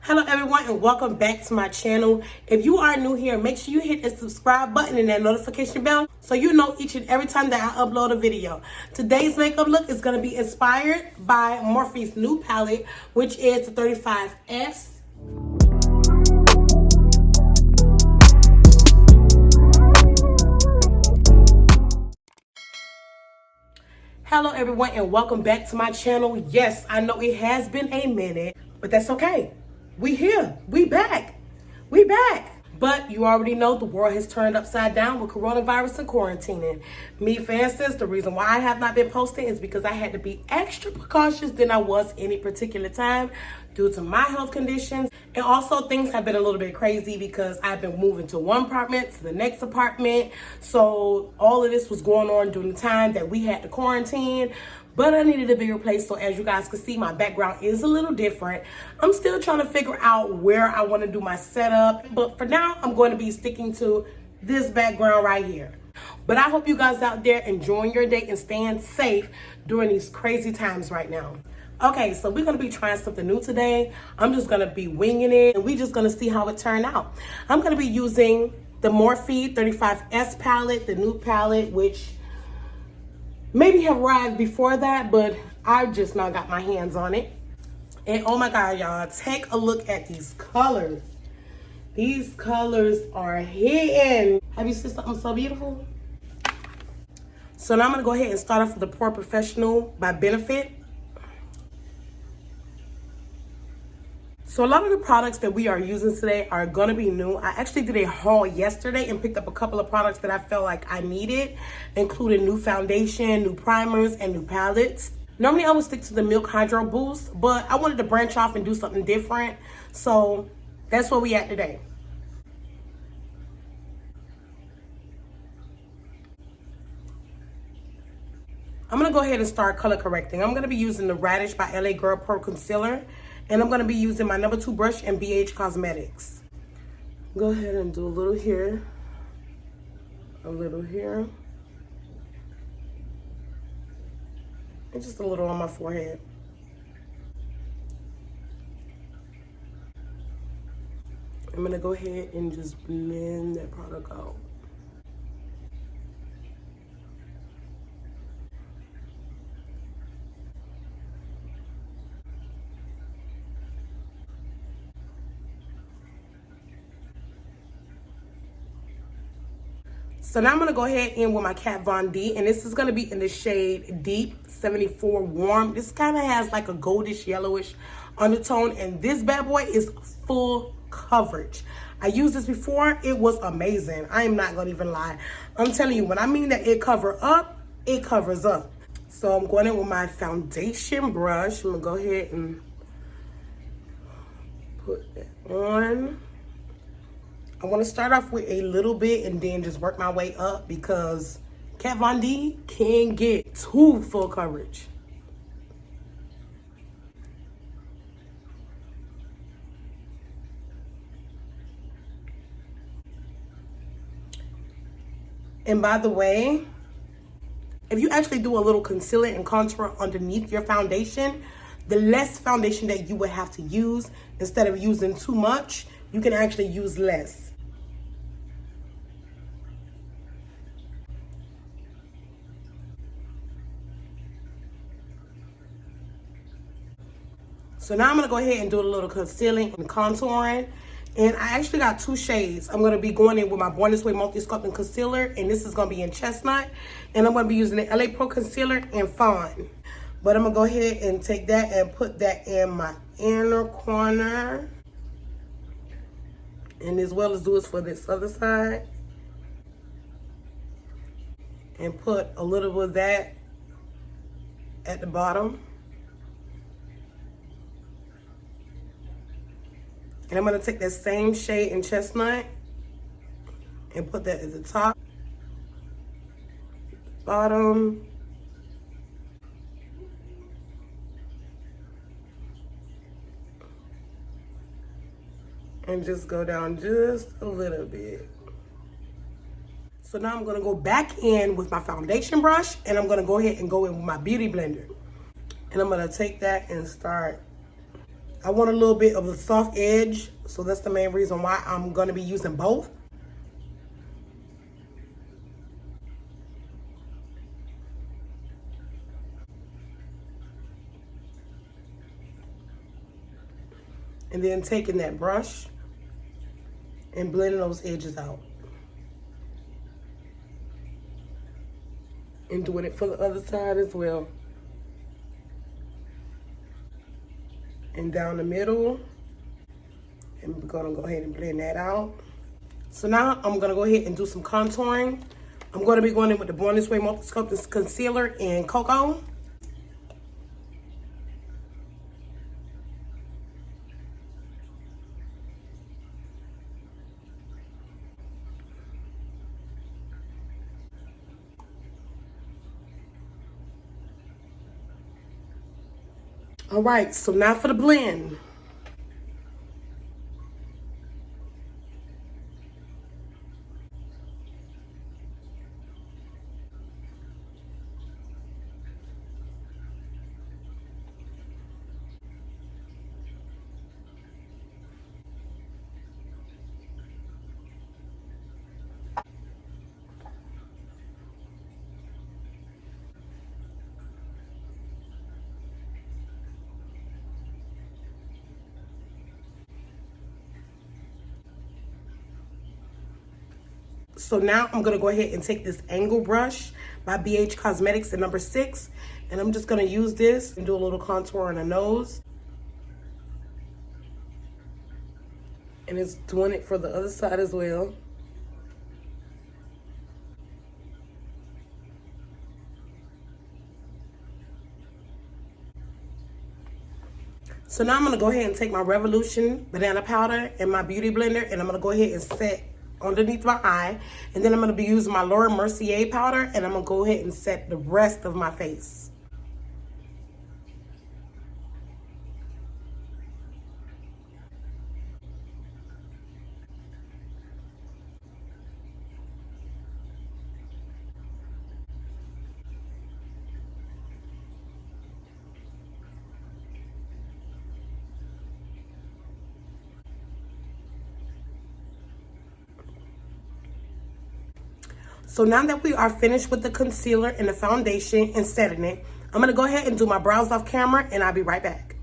Hello everyone and welcome back to my channel. If you are new here, make sure you hit the subscribe button and that notification bell so you know each and every time that I upload a video. Today's makeup look is going to be inspired by Morphe's new palette, which is the 35S. Hello everyone and welcome back to my channel. Yes, I know it has been a minute, but that's okay. We here, we back. But you already know the world has turned upside down with coronavirus and quarantining. Me, for instance, the reason why I have not been posting is because I had to be extra precautious than I was any particular time due to my health conditions. And also things have been a little bit crazy because I've been moving to one apartment to the next apartment. So all of this was going on during the time that we had to quarantine. But I needed a bigger place, so as you guys can see, my background is a little different. I'm still trying to figure out where I want to do my setup, but for now, I'm going to be sticking to this background right here. But I hope you guys out there enjoying your day and staying safe during these crazy times right now. Okay, so we're going to be trying something new today. I'm just going to be winging it, and we're just going to see how it turned out. I'm going to be using the Morphe 35S palette, the new palette, which maybe have arrived before that, but I just now got my hands on it. And oh my God, y'all, take a look at these colors. These colors are hitting. Have you seen something so beautiful? So now I'm gonna go ahead and start off with the Pore Professional by Benefit. So a lot of the products that we are using today are gonna be new. I actually did a haul yesterday and picked up a couple of products that I felt like I needed, including new foundation, new primers, and new palettes. Normally I would stick to the Milk Hydro Boost, but I wanted to branch off and do something different. So that's where we at today. I'm gonna go ahead and start color correcting. I'm gonna be using the Radish by LA Girl Pro Concealer. And I'm going to be using my number 2 brush in BH Cosmetics. Go ahead and do a little here. A little here. And just a little on my forehead. I'm going to go ahead and just blend that product out. So now I'm going to go ahead in with my Kat Von D, and this is going to be in the shade Deep 74 Warm. This kind of has like a goldish yellowish undertone, and this bad boy is full coverage. I used this before. It was amazing. I am not going to even lie. I'm telling you, when I mean that it covers up, it covers up. So I'm going in with my foundation brush. I'm going to go ahead and put that on. I want to start off with a little bit and then just work my way up because Kat Von D can get too full coverage. And by the way, if you actually do a little concealer and contour underneath your foundation, the less foundation that you would have to use, instead of using too much, you can actually use less. So now I'm going to go ahead and do a little concealing and contouring. And I actually got 2 shades. I'm going to be going in with my Born This Way Multi-Sculpting Concealer. And this is going to be in Chestnut. And I'm going to be using the LA Pro Concealer in Fawn. But I'm going to go ahead and take that and put that in my inner corner. And as well as do it for this other side. And put a little bit of that at the bottom. And I'm going to take that same shade in Chestnut and put that at the top, bottom, and just go down just a little bit. So now I'm going to go back in with my foundation brush, and I'm going to go ahead and go in with my beauty blender. And I'm going to take that and start I want a little bit of a soft edge, so that's the main reason why I'm going to be using both. And then taking that brush and blending those edges out. And doing it for the other side as well. And down the middle. And we're gonna go ahead and blend that out. So now I'm gonna go ahead and do some contouring. I'm gonna be going in with the Born This Way Multi-Sculpting Concealer in Cocoa. All right, so now for the blend. So now I'm gonna go ahead and take this angle brush by BH Cosmetics in number 6. And I'm just gonna use this and do a little contour on the nose. And it's doing it for the other side as well. So now I'm gonna go ahead and take my Revolution banana powder and my beauty blender, and I'm gonna go ahead and set underneath my eye. And then I'm gonna be using my Laura Mercier powder, and I'm gonna go ahead and set the rest of my face. So now that we are finished with the concealer and the foundation and setting it, I'm gonna go ahead and do my brows off camera, and I'll be right back.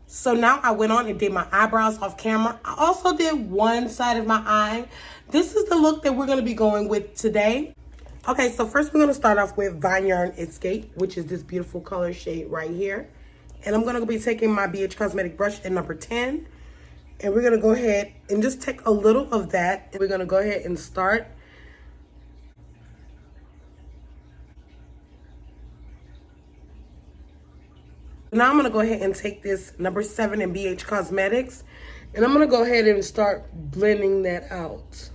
So now I went on and did my eyebrows off camera. I also did one side of my eye. This is the look that we're gonna be going with today. Okay, so first we're gonna start off with Vineyard Escape, which is this beautiful color shade right here. And I'm gonna be taking my BH Cosmetic brush in number 10. And we're gonna go ahead and just take a little of that. And we're gonna go ahead and start. Now I'm gonna go ahead and take this number 7 in BH Cosmetics, and I'm gonna go ahead and start blending that out.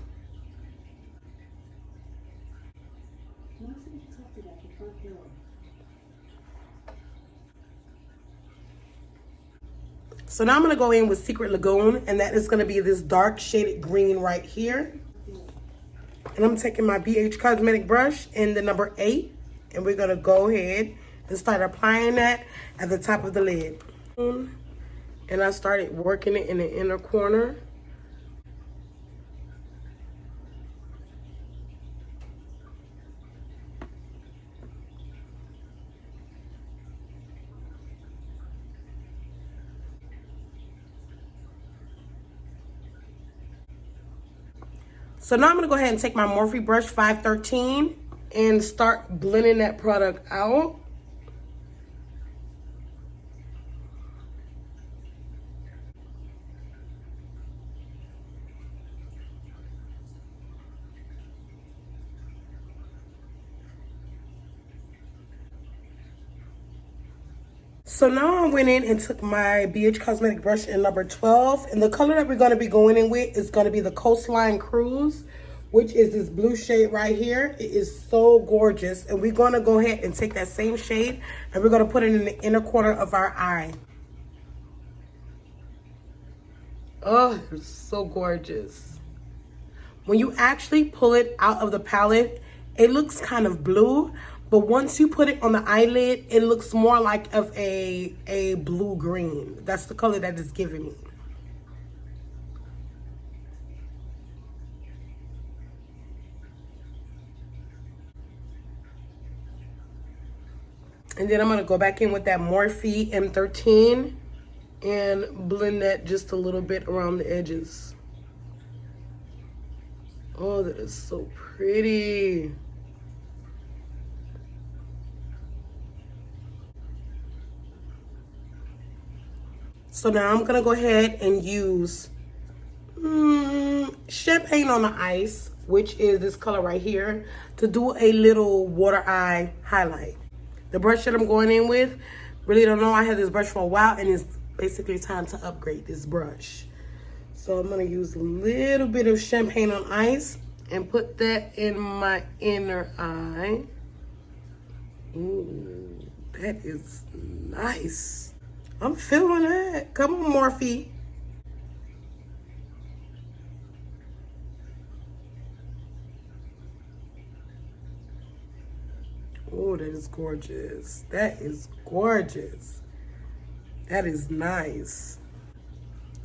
So now I'm gonna go in with Secret Lagoon, and that is gonna be this dark shaded green right here. And I'm taking my BH Cosmetic brush in the number 8, and we're gonna go ahead and start applying that at the top of the lid. And I started working it in the inner corner. So now I'm gonna go ahead and take my Morphebrush 513 and start blending that product out. So now I went in and took my BH Cosmetic brush in number 12. And the color that we're going to be going in with is going to be the Coastline Cruise, which is this blue shade right here. It is so gorgeous. And we're going to go ahead and take that same shade and we're going to put it in the inner corner of our eye. Oh, it's so gorgeous. When you actually pull it out of the palette, it looks kind of blue, But once you put it on the eyelid, it looks more like of a blue-green. That's the color that it's giving me. And then I'm going to go back in with that Morphe M13 and blend that just a little bit around the edges. Oh, that is so pretty. So now I'm going to go ahead and use champagne on the ice, which is this color right here, to do a little water eye highlight. The brush that I'm going in with, really don't know. I had this brush for a while, and it's basically time to upgrade this brush. So I'm going to use a little bit of champagne on ice and put that in my inner eye. Ooh, that is nice. I'm feeling that. Come on, Morphe. Oh, that is gorgeous. That is gorgeous. That is nice.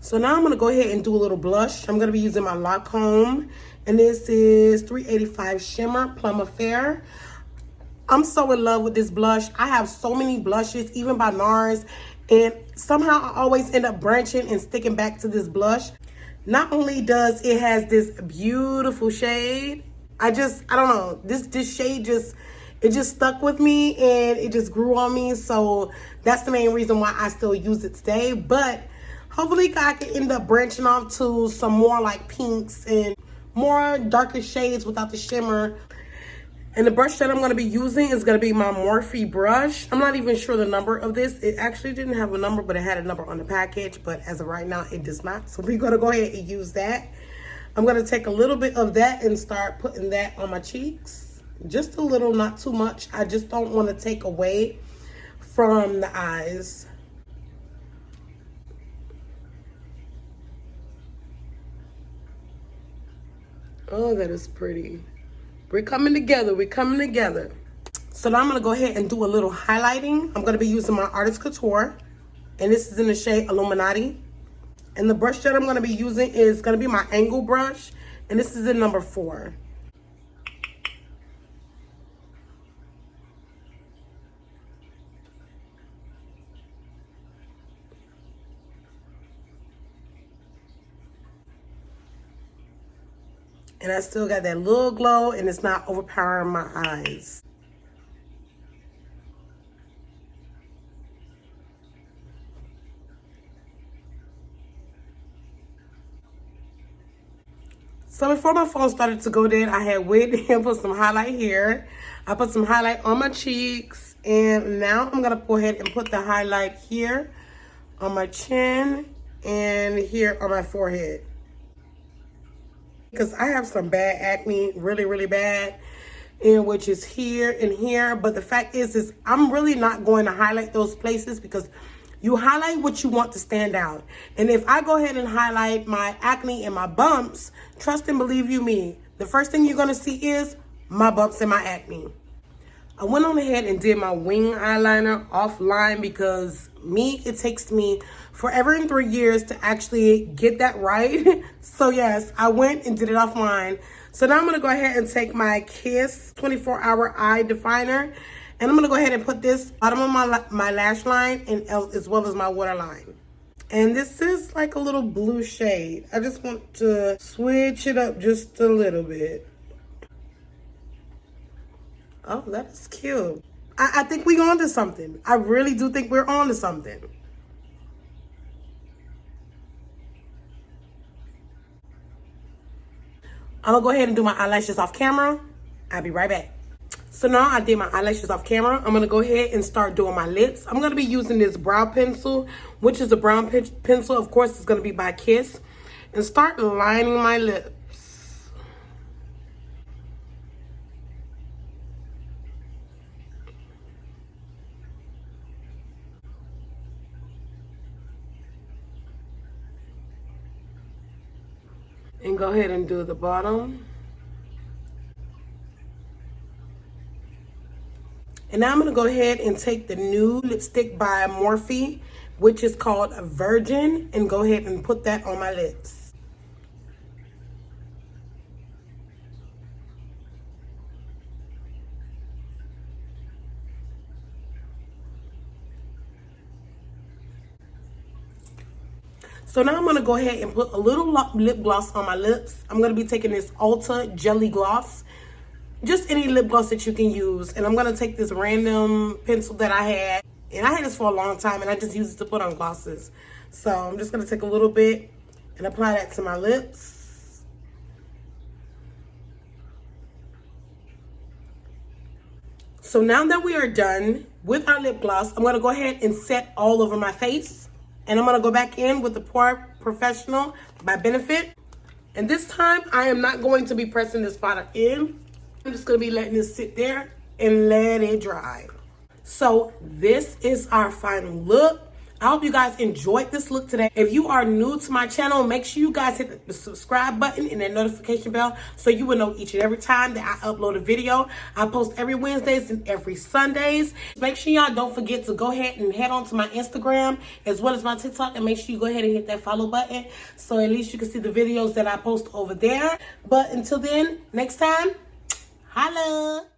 So now I'm going to go ahead and do a little blush. I'm going to be using my Lancome. And this is 385 Shimmer Plum Affair. I'm so in love with this blush. I have so many blushes, even by NARS. And somehow I always end up branching and sticking back to this blush. Not only does it has this beautiful shade, I don't know, this shade it just stuck with me and it just grew on me. So that's the main reason why I still use it today. But hopefully I can end up branching off to some more like pinks and more darker shades without the shimmer. And the brush that I'm going to be using is going to be my Morphe brush. I'm not even sure the number of this. It actually didn't have a number, but it had a number on the package. But as of right now, it does not. So we're going to go ahead and use that. I'm going to take a little bit of that and start putting that on my cheeks. Just a little, not too much. I just don't want to take away from the eyes. Oh, that is pretty. We're coming together. We're coming together. So now I'm going to go ahead and do a little highlighting. I'm going to be using my Artist Couture. And this is in the shade Illuminati. And the brush that I'm going to be using is going to be my angle brush. And this is in number 4. And I still got that little glow, and it's not overpowering my eyes. So before my phone started to go dead, I had went and put some highlight here. I put some highlight on my cheeks. And now I'm going to go ahead and put the highlight here on my chin and here on my forehead. Because I have some bad acne, really, really bad, and which is here and here. But the fact is I'm really not going to highlight those places because you highlight what you want to stand out. And if I go ahead and highlight my acne and my bumps, trust and believe you me, the first thing you're going to see is my bumps and my acne. I went on ahead and did my wing eyeliner offline because it takes me forever and 3 years to actually get that right. So yes, I went and did it offline. So now I'm going to go ahead and take my Kiss 24-hour eye definer. And I'm going to go ahead and put this bottom of my lash line and as well as my waterline. And this is like a little blue shade. I just want to switch it up just a little bit. Oh, that is cute. I think we're on to something. I really do think we're on to something. I'm gonna go ahead and do my eyelashes off camera. I'll be right back. So now I did my eyelashes off camera. I'm gonna go ahead and start doing my lips. I'm gonna be using this brow pencil, which is a brown pencil. Of course, it's gonna be by Kiss. And start lining my lips. And go ahead and do the bottom. And now I'm going to go ahead and take the new lipstick by Morphe, which is called Virgin, and go ahead and put that on my lips. So now I'm going to go ahead and put a little lip gloss on my lips. I'm going to be taking this Ulta Jelly Gloss. Just any lip gloss that you can use. And I'm going to take this random pencil that I had. And I had this for a long time and I just use it to put on glosses. So I'm just going to take a little bit and apply that to my lips. So now that we are done with our lip gloss, I'm going to go ahead and set all over my face. And I'm going to go back in with the Pore Professional by Benefit. And this time, I am not going to be pressing this product in. I'm just going to be letting this sit there and let it dry. So this is our final look. I hope you guys enjoyed this look today. If you are new to my channel, make sure you guys hit the subscribe button and that notification bell so you will know each and every time that I upload a video. I post every Wednesdays and every Sundays. Make sure y'all don't forget to go ahead and head on to my Instagram as well as my TikTok, and make sure you go ahead and hit that follow button so at least you can see the videos that I post over there. But until then, next time, holla.